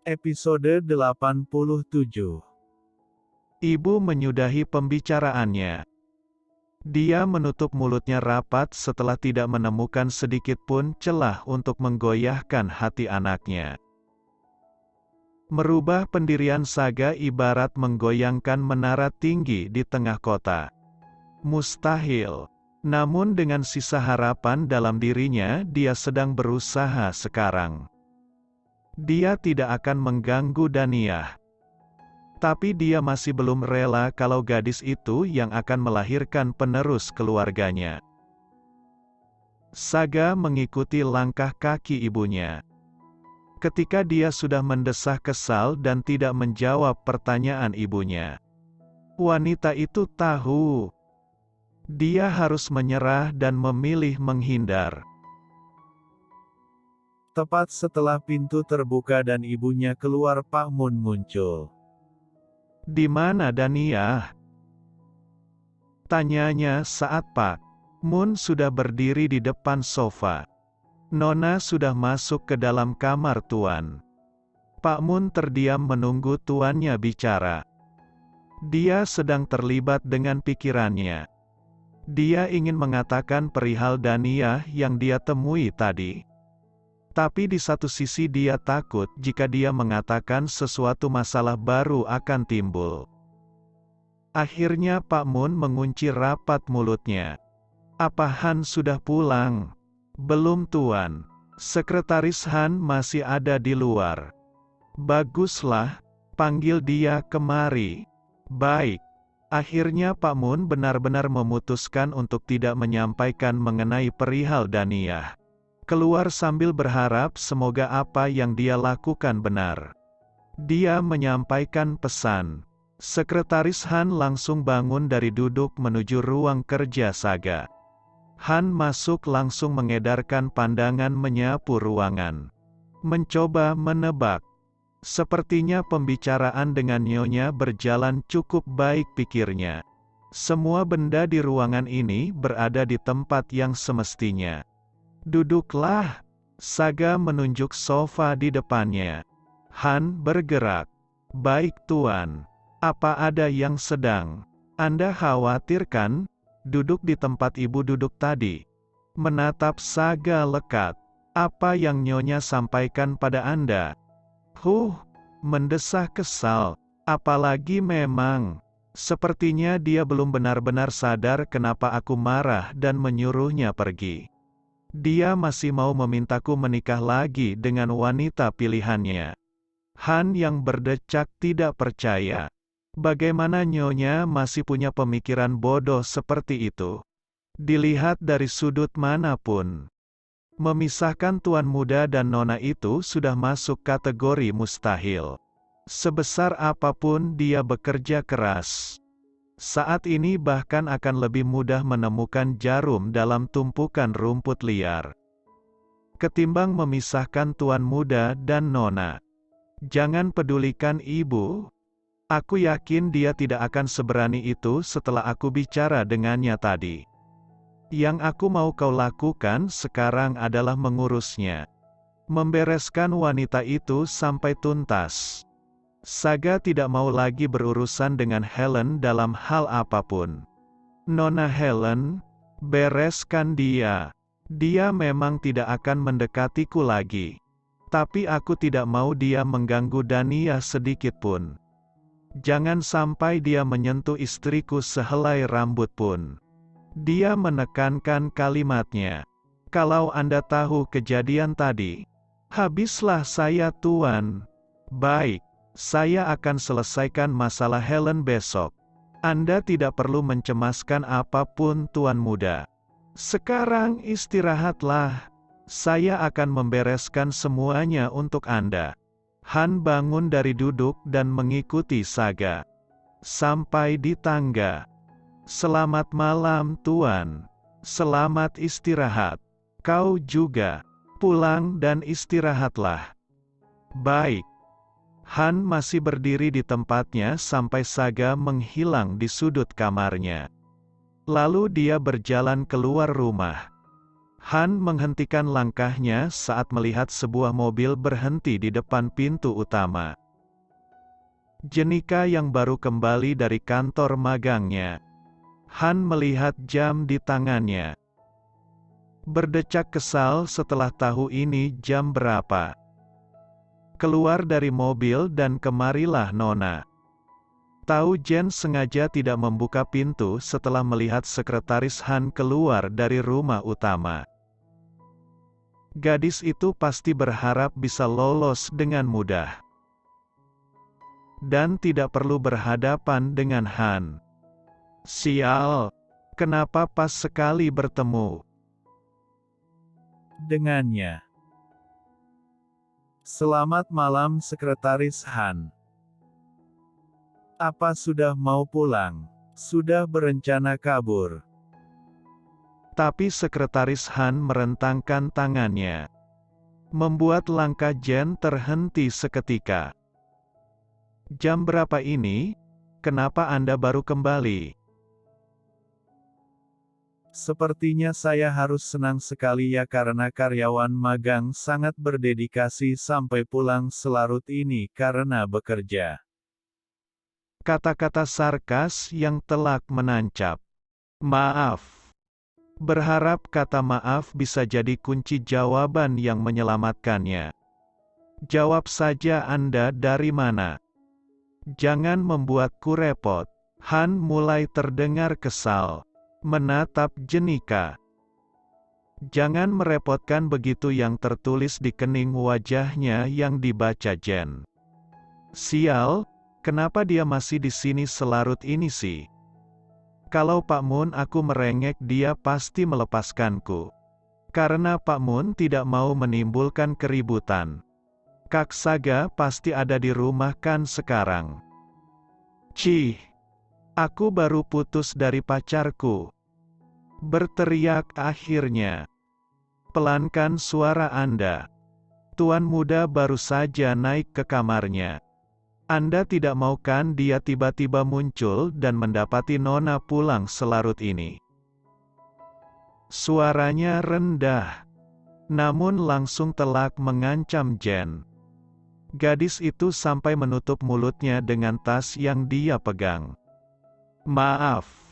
Episode 87. Ibu menyudahi pembicaraannya. Dia menutup mulutnya rapat setelah tidak menemukan sedikit pun celah untuk menggoyahkan hati anaknya. Merubah pendirian Saga ibarat menggoyangkan menara tinggi di tengah kota. Mustahil. Namun dengan sisa harapan dalam dirinya, dia sedang berusaha sekarang. Dia tidak akan mengganggu Daniyah. Tapi dia masih belum rela kalau gadis itu yang akan melahirkan penerus keluarganya. Saga mengikuti langkah kaki ibunya. Ketika dia sudah mendesah kesal dan tidak menjawab pertanyaan ibunya, wanita itu tahu. Dia harus menyerah dan memilih menghindar. Tepat setelah pintu terbuka dan ibunya keluar, Pak Mun muncul. "Di mana Daniyah?" tanyanya saat Pak Mun sudah berdiri di depan sofa. Nona sudah masuk ke dalam kamar Tuan. Pak Mun terdiam menunggu tuannya bicara. Dia sedang terlibat dengan pikirannya. Dia ingin mengatakan perihal Daniyah yang dia temui tadi. Tapi di satu sisi dia takut jika dia mengatakan sesuatu masalah baru akan timbul. Akhirnya Pak Mun mengunci rapat mulutnya. "Apa Han sudah pulang?" "Belum Tuan. Sekretaris Han masih ada di luar." "Baguslah, panggil dia kemari." "Baik." Akhirnya Pak Mun benar-benar memutuskan untuk tidak menyampaikan mengenai perihal Daniyah. Keluar sambil berharap semoga apa yang dia lakukan benar. Dia menyampaikan pesan. Sekretaris Han langsung bangun dari duduk menuju ruang kerja Saga. Han masuk langsung mengedarkan pandangan menyapu ruangan. Mencoba menebak. Sepertinya pembicaraan dengan nyonya berjalan cukup baik, pikirnya. Semua benda di ruangan ini berada di tempat yang semestinya. "Duduklah." Saga menunjuk sofa di depannya. Han bergerak. "Baik Tuan. Apa ada yang sedang Anda khawatirkan?" "Duduk di tempat ibu duduk tadi." Menatap Saga lekat. "Apa yang nyonya sampaikan pada Anda?" Mendesah kesal. Apalagi memang. Sepertinya dia belum benar-benar sadar kenapa aku marah dan menyuruhnya pergi. Dia masih mau memintaku menikah lagi dengan wanita pilihannya. Han yang berdecak tidak percaya. Bagaimana nyonya masih punya pemikiran bodoh seperti itu? Dilihat dari sudut manapun, memisahkan tuan muda dan nona itu sudah masuk kategori mustahil. Sebesar apapun dia bekerja keras, saat ini bahkan akan lebih mudah menemukan jarum dalam tumpukan rumput liar ketimbang memisahkan tuan muda dan nona. Jangan pedulikan ibu. Aku yakin dia tidak akan seberani itu setelah aku bicara dengannya tadi. Yang aku mau kau lakukan sekarang adalah mengurusnya. Membereskan wanita itu sampai tuntas. Saga tidak mau lagi berurusan dengan Helen dalam hal apapun. "Nona Helen, bereskan dia. Dia memang tidak akan mendekatiku lagi. Tapi aku tidak mau dia mengganggu Daniyah sedikit pun. Jangan sampai dia menyentuh istriku sehelai rambut pun." Dia menekankan kalimatnya. "Kalau Anda tahu kejadian tadi." "Habislah saya Tuan." "Baik. Saya akan selesaikan masalah Helen besok. Anda tidak perlu mencemaskan apapun Tuan muda. Sekarang istirahatlah. Saya akan membereskan semuanya untuk Anda." Han bangun dari duduk dan mengikuti Saga sampai di tangga. "Selamat malam Tuan. Selamat istirahat. Kau juga. Pulang dan istirahatlah." "Baik." Han masih berdiri di tempatnya sampai Saga menghilang di sudut kamarnya. Lalu dia berjalan keluar rumah. Han menghentikan langkahnya saat melihat sebuah mobil berhenti di depan pintu utama. Jenika yang baru kembali dari kantor magangnya. Han melihat jam di tangannya. Berdecak kesal setelah tahu ini jam berapa. Keluar dari mobil dan kemarilah Nona. Tahu Jen sengaja tidak membuka pintu setelah melihat sekretaris Han keluar dari rumah utama. Gadis itu pasti berharap bisa lolos dengan mudah. Dan tidak perlu berhadapan dengan Han. Sial, kenapa pas sekali bertemu dengannya. Selamat malam Sekretaris Han. Apa sudah mau pulang? Sudah berencana kabur? Tapi Sekretaris Han merentangkan tangannya. Membuat langkah Jen terhenti seketika. Jam berapa ini? Kenapa Anda baru kembali? Sepertinya saya harus senang sekali ya karena karyawan magang sangat berdedikasi sampai pulang selarut ini karena bekerja. Kata-kata sarkas yang telak menancap. Maaf. Berharap kata maaf bisa jadi kunci jawaban yang menyelamatkannya. Jawab saja Anda dari mana? Jangan membuatku repot. Han mulai terdengar kesal. Menatap Jenika. Jangan merepotkan begitu yang tertulis di kening wajahnya yang dibaca Jen. Sial, kenapa dia masih di sini selarut ini sih? Kalau Pak Moon aku merengek dia pasti melepaskanku. Karena Pak Moon tidak mau menimbulkan keributan. Kak Saga pasti ada di rumah kan sekarang. Cih, aku baru putus dari pacarku. Berteriak akhirnya. Pelankan suara Anda. Tuan muda baru saja naik ke kamarnya. Anda tidak mau kan dia tiba-tiba muncul dan mendapati Nona pulang selarut ini. Suaranya rendah. Namun langsung telak mengancam Jen. Gadis itu sampai menutup mulutnya dengan tas yang dia pegang. Maaf.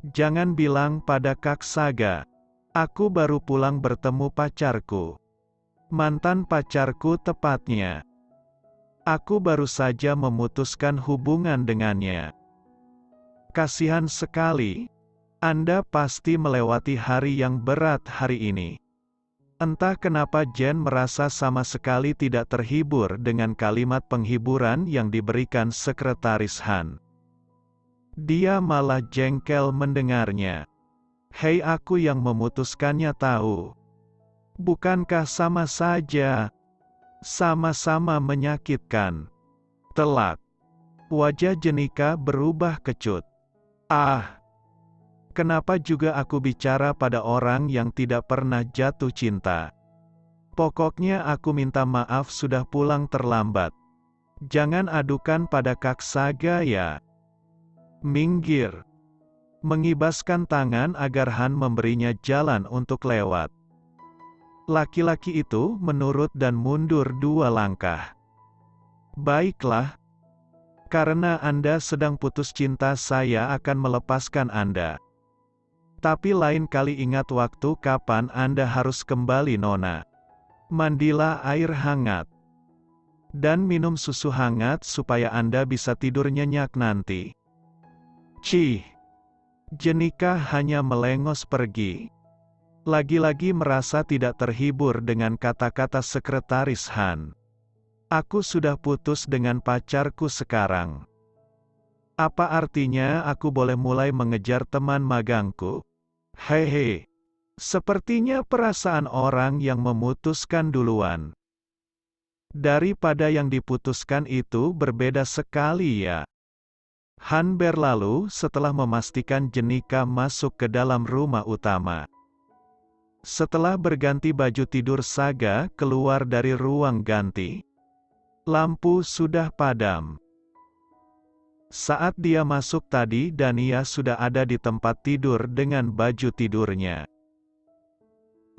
Jangan bilang pada Kak Saga. Aku baru pulang bertemu pacarku. Mantan pacarku tepatnya. Aku baru saja memutuskan hubungan dengannya. Kasihan sekali. Anda pasti melewati hari yang berat hari ini. Entah kenapa Jen merasa sama sekali tidak terhibur dengan kalimat penghiburan yang diberikan Sekretaris Han. Dia malah jengkel mendengarnya. Hei aku yang memutuskannya tahu. Bukankah sama saja? Sama-sama menyakitkan. Telak. Wajah Jenika berubah kecut. Ah. Kenapa juga aku bicara pada orang yang tidak pernah jatuh cinta? Pokoknya aku minta maaf sudah pulang terlambat. Jangan adukan pada Kak Saga ya. Minggir. Mengibaskan tangan agar Han memberinya jalan untuk lewat. Laki-laki itu menurut dan mundur 2 langkah. Baiklah. Karena Anda sedang putus cinta saya akan melepaskan Anda. Tapi lain kali ingat waktu kapan Anda harus kembali Nona. Mandilah air hangat. Dan minum susu hangat supaya Anda bisa tidur nyenyak nanti. Cih. Jenika hanya melengos pergi. Lagi-lagi merasa tidak terhibur dengan kata-kata Sekretaris Han. Aku sudah putus dengan pacarku sekarang. Apa artinya aku boleh mulai mengejar teman magangku? Hehe. Sepertinya perasaan orang yang memutuskan duluan. Daripada yang diputuskan itu berbeda sekali ya. Han berlalu setelah memastikan Jenika masuk ke dalam rumah utama. Setelah berganti baju tidur Saga keluar dari ruang ganti. Lampu sudah padam. Saat dia masuk tadi Dania sudah ada di tempat tidur dengan baju tidurnya.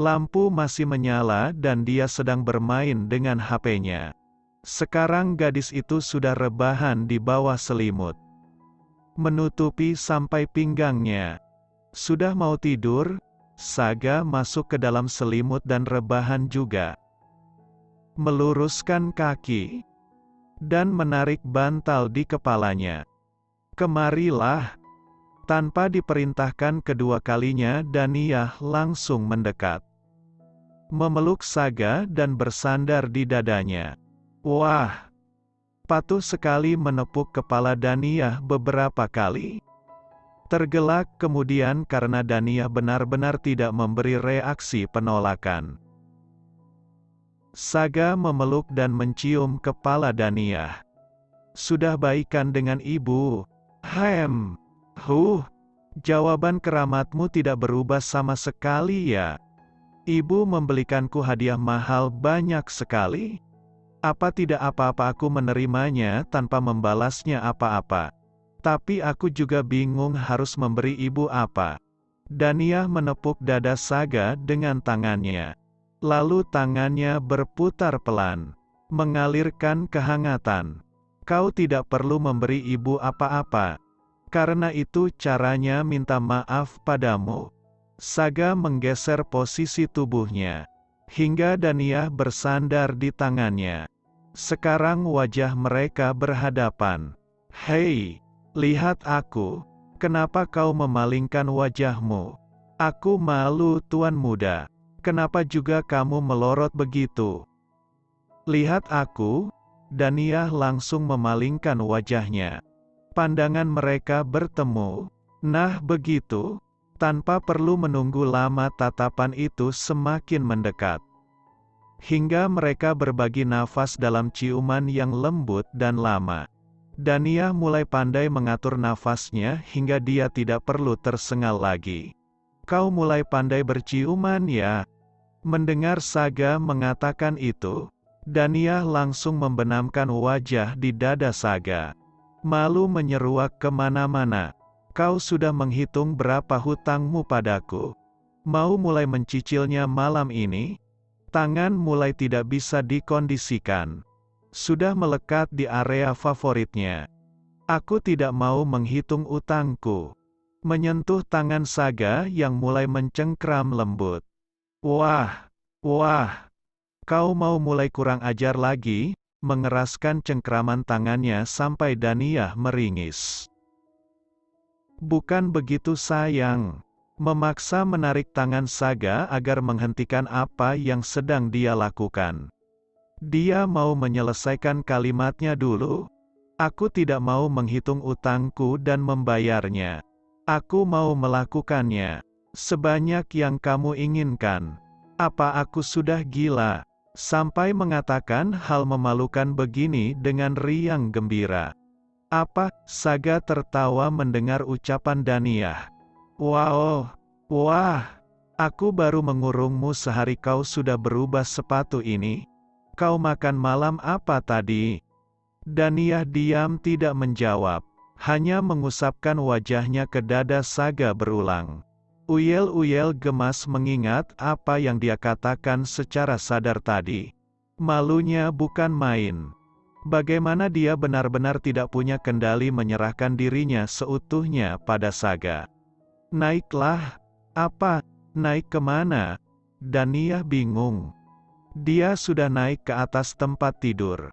Lampu masih menyala dan dia sedang bermain dengan HP-nya. Sekarang gadis itu sudah rebahan di bawah selimut, menutupi sampai pinggangnya. Sudah mau tidur, Saga masuk ke dalam selimut dan rebahan juga. Meluruskan kaki dan menarik bantal di kepalanya. "Kemarilah." Tanpa diperintahkan kedua kalinya, Daniyah langsung mendekat, memeluk Saga dan bersandar di dadanya. Wah! Patuh sekali menepuk kepala Daniyah beberapa kali. Tergelak kemudian karena Daniyah benar-benar tidak memberi reaksi penolakan. Saga memeluk dan mencium kepala Daniyah. "Sudah baikan dengan ibu?" Jawaban keramatmu tidak berubah sama sekali ya. Ibu membelikanku hadiah mahal banyak sekali. Apa tidak apa-apa aku menerimanya tanpa membalasnya apa-apa. Tapi aku juga bingung harus memberi ibu apa. Daniyah menepuk dada Saga dengan tangannya. Lalu tangannya berputar pelan, mengalirkan kehangatan. "Kau tidak perlu memberi ibu apa-apa. Karena itu caranya minta maaf padamu." Saga menggeser posisi tubuhnya, hingga Daniyah bersandar di tangannya. Sekarang wajah mereka berhadapan. "Hei, lihat aku. Kenapa kau memalingkan wajahmu? Aku malu, tuan muda. Kenapa juga kamu melorot begitu? Lihat aku." Daniyah langsung memalingkan wajahnya. Pandangan mereka bertemu. Nah begitu, tanpa perlu menunggu lama tatapan itu semakin mendekat. Hingga mereka berbagi nafas dalam ciuman yang lembut dan lama. Daniyah mulai pandai mengatur nafasnya hingga dia tidak perlu tersengal lagi. "Kau mulai pandai berciuman ya?" Mendengar Saga mengatakan itu, Daniyah langsung membenamkan wajah di dada Saga. Malu menyeruak kemana-mana. "Kau sudah menghitung berapa hutangmu padaku? Mau mulai mencicilnya malam ini?" Tangan mulai tidak bisa dikondisikan. Sudah melekat di area favoritnya. "Aku tidak mau menghitung utangku." Menyentuh tangan Saga yang mulai mencengkram lembut. Wah, kau mau mulai kurang ajar lagi?" Mengeraskan cengkraman tangannya sampai Daniyah meringis. "Bukan begitu sayang." Memaksa menarik tangan Saga agar menghentikan apa yang sedang dia lakukan. Dia mau menyelesaikan kalimatnya dulu. "Aku tidak mau menghitung utangku dan membayarnya. Aku mau melakukannya. Sebanyak yang kamu inginkan. Apa aku sudah gila? Sampai mengatakan hal memalukan begini dengan riang gembira." "Apa?" Saga tertawa mendengar ucapan Daniyah. Wah, aku baru mengurungmu sehari kau sudah berubah sepatu ini. Kau makan malam apa tadi?" Daniyah diam tidak menjawab, hanya mengusapkan wajahnya ke dada Saga berulang. Uyel-uyel gemas mengingat apa yang dia katakan secara sadar tadi. Malunya bukan main. Bagaimana dia benar-benar tidak punya kendali menyerahkan dirinya seutuhnya pada Saga. "Naiklah." "Apa? Naik kemana?" Daniyah bingung. Dia sudah naik ke atas tempat tidur.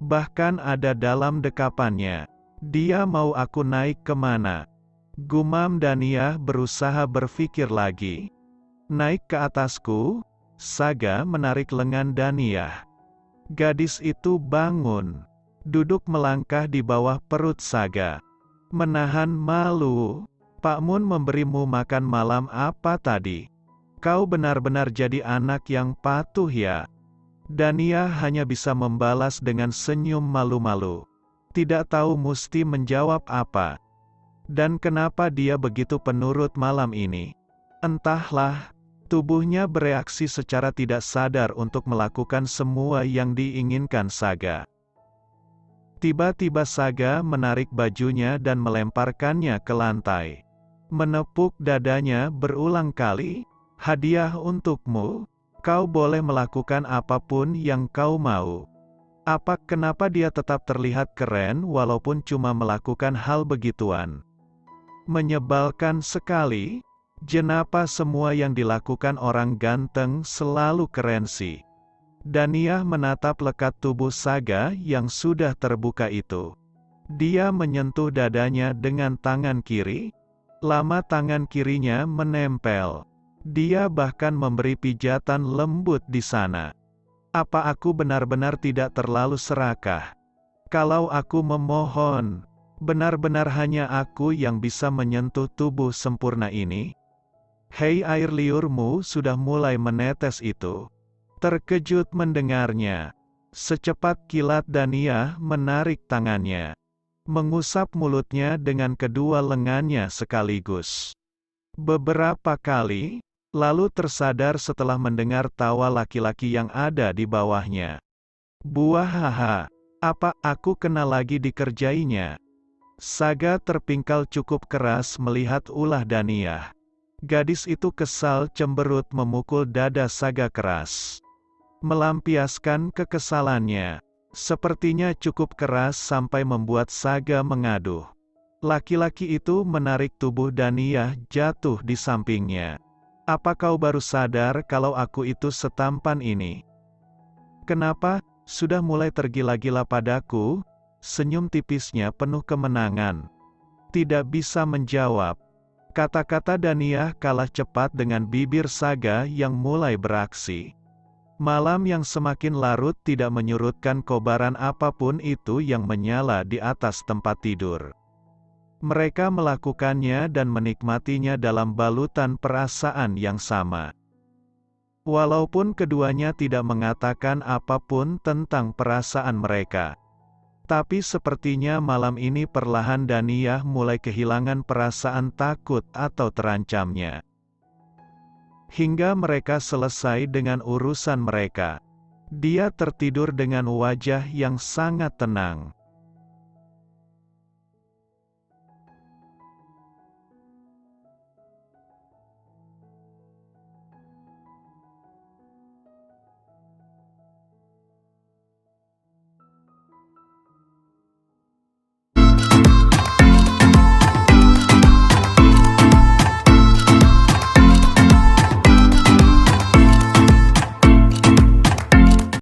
Bahkan ada dalam dekapannya. "Dia mau aku naik kemana?" Gumam Daniyah berusaha berpikir lagi. "Naik ke atasku?" Saga menarik lengan Daniyah. Gadis itu bangun, duduk melangkah di bawah perut Saga. Menahan malu. "Pak Mun memberimu makan malam apa tadi? Kau benar-benar jadi anak yang patuh ya." Daniyah hanya bisa membalas dengan senyum malu-malu. Tidak tahu mesti menjawab apa. Dan kenapa dia begitu penurut malam ini. Entahlah, tubuhnya bereaksi secara tidak sadar untuk melakukan semua yang diinginkan Saga. Tiba-tiba Saga menarik bajunya dan melemparkannya ke lantai. Menepuk dadanya berulang kali. Hadiah untukmu, kau boleh melakukan apapun yang kau mau. Kenapa dia tetap terlihat keren walaupun cuma melakukan hal begituan? Menyebalkan sekali. Kenapa semua yang dilakukan orang ganteng selalu keren sih? Daniyah menatap lekat tubuh Saga yang sudah terbuka itu. Dia menyentuh dadanya dengan tangan kiri. Lama tangan kirinya menempel. Dia bahkan memberi pijatan lembut di sana. Apa aku benar-benar tidak terlalu serakah? Kalau aku memohon, benar-benar hanya aku yang bisa menyentuh tubuh sempurna ini? Hei, air liurmu sudah mulai menetes itu. Terkejut mendengarnya. Secepat kilat Daniyah menarik tangannya. Mengusap mulutnya dengan kedua lengannya sekaligus. Beberapa kali, lalu tersadar setelah mendengar tawa laki-laki yang ada di bawahnya. Buahaha, apa aku kena lagi dikerjainya? Saga terpingkal cukup keras melihat ulah Daniyah. Gadis itu kesal cemberut memukul dada Saga keras. Melampiaskan kekesalannya. Sepertinya cukup keras sampai membuat Saga mengaduh. Laki-laki itu menarik tubuh Daniyah jatuh di sampingnya. Apa kau baru sadar kalau aku itu setampan ini? Kenapa? Sudah mulai tergila-gila padaku? Senyum tipisnya penuh kemenangan. Tidak bisa menjawab. Kata-kata Daniyah kalah cepat dengan bibir Saga yang mulai beraksi. Malam yang semakin larut tidak menyurutkan kobaran apapun itu yang menyala di atas tempat tidur. Mereka melakukannya dan menikmatinya dalam balutan perasaan yang sama. Walaupun keduanya tidak mengatakan apapun tentang perasaan mereka. Tapi sepertinya malam ini perlahan Daniyah mulai kehilangan perasaan takut atau terancamnya. Hingga mereka selesai dengan urusan mereka. Dia tertidur dengan wajah yang sangat tenang.